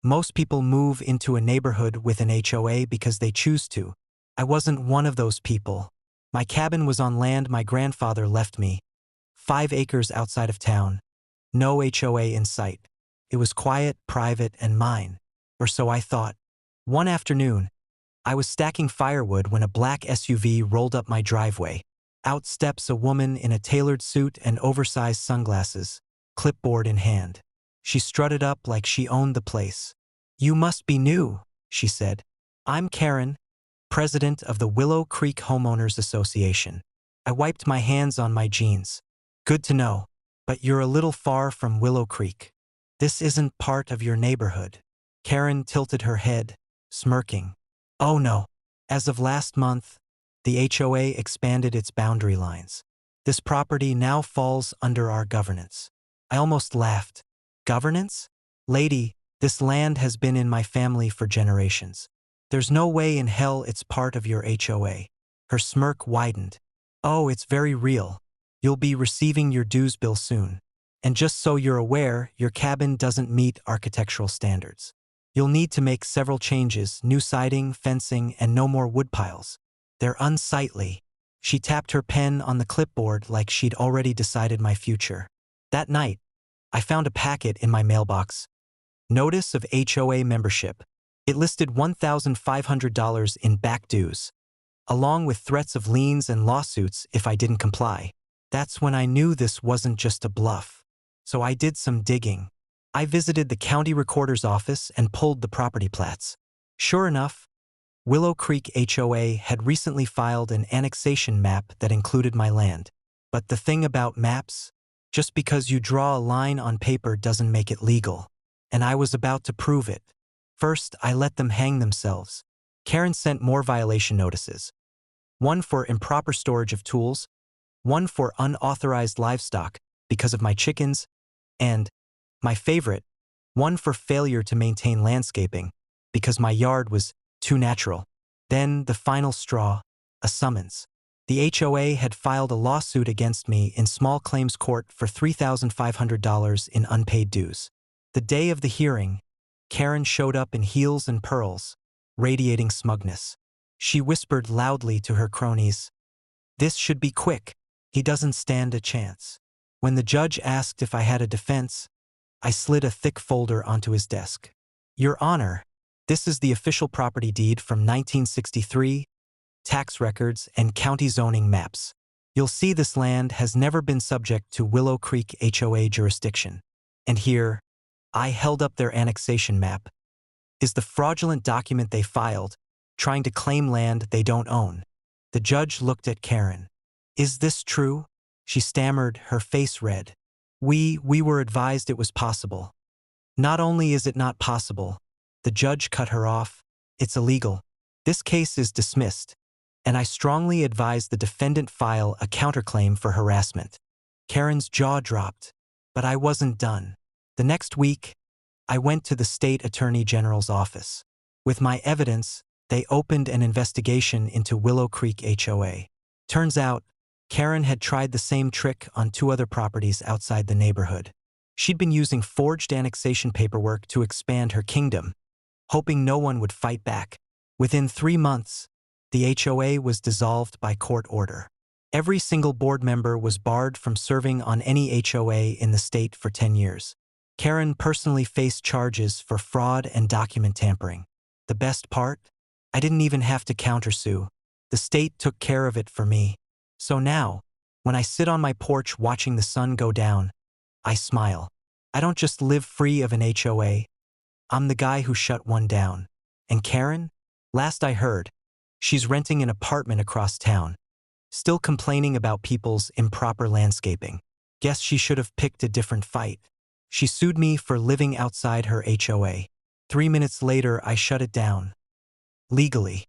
Most people move into a neighborhood with an HOA because they choose to. I wasn't one of those people. My cabin was on land my grandfather left me, 5 acres outside of town. No HOA in sight. It was quiet, private, and mine. Or so I thought. One afternoon, I was stacking firewood when a black SUV rolled up my driveway. Out steps a woman in a tailored suit and oversized sunglasses, clipboard in hand. She strutted up like she owned the place. "You must be new," she said. "I'm Karen, president of the Willow Creek Homeowners Association." I wiped my hands on my jeans. "Good to know, but you're a little far from Willow Creek. This isn't part of your neighborhood." Karen tilted her head, smirking. "Oh no. As of last month, the HOA expanded its boundary lines. This property now falls under our governance." I almost laughed. "Governance? Lady, this land has been in my family for generations. There's no way in hell it's part of your HOA." Her smirk widened. "Oh, it's very real. You'll be receiving your dues bill soon. And just so you're aware, your cabin doesn't meet architectural standards. You'll need to make several changes: new siding, fencing, and no more wood piles. They're unsightly." She tapped her pen on the clipboard like she'd already decided my future. That night, I found a packet in my mailbox. Notice of HOA membership. It listed $1,500 in back dues, along with threats of liens and lawsuits if I didn't comply. That's when I knew this wasn't just a bluff. So I did some digging. I visited the county recorder's office and pulled the property plats. Sure enough, Willow Creek HOA had recently filed an annexation map that included my land. But the thing about maps, just because you draw a line on paper doesn't make it legal. And I was about to prove it. First, I let them hang themselves. Karen sent more violation notices. One for improper storage of tools, one for unauthorized livestock because of my chickens, and, my favorite, one for failure to maintain landscaping because my yard was too natural. Then the final straw, a summons. The HOA had filed a lawsuit against me in small claims court for $3,500 in unpaid dues. The day of the hearing, Karen showed up in heels and pearls, radiating smugness. She whispered loudly to her cronies, "This should be quick. He doesn't stand a chance." When the judge asked if I had a defense, I slid a thick folder onto his desk. "Your Honor, this is the official property deed from 1963, tax records, and county zoning maps. You'll see this land has never been subject to Willow Creek HOA jurisdiction." And here, I held up their annexation map, is the fraudulent document they filed, trying to claim land they don't own. The judge looked at Karen. "Is this true?" She stammered, her face red. We were advised it was possible." "Not only is it not possible," the judge cut her off, "it's illegal. This case is dismissed, and I strongly advise the defendant file a counterclaim for harassment." Karen's jaw dropped, but I wasn't done. The next week, I went to the state attorney general's office. With my evidence, they opened an investigation into Willow Creek HOA. Turns out, Karen had tried the same trick on 2 other properties outside the neighborhood. She'd been using forged annexation paperwork to expand her kingdom, hoping no one would fight back. Within 3 months, the HOA was dissolved by court order. Every single board member was barred from serving on any HOA in the state for 10 years. Karen personally faced charges for fraud and document tampering. The best part? I didn't even have to countersue. The state took care of it for me. So now, when I sit on my porch watching the sun go down, I smile. I don't just live free of an HOA. I'm the guy who shut one down. And Karen? Last I heard, she's renting an apartment across town, still complaining about people's improper landscaping. Guess she should have picked a different fight. She sued me for living outside her HOA. 3 minutes later, I shut it down. Legally.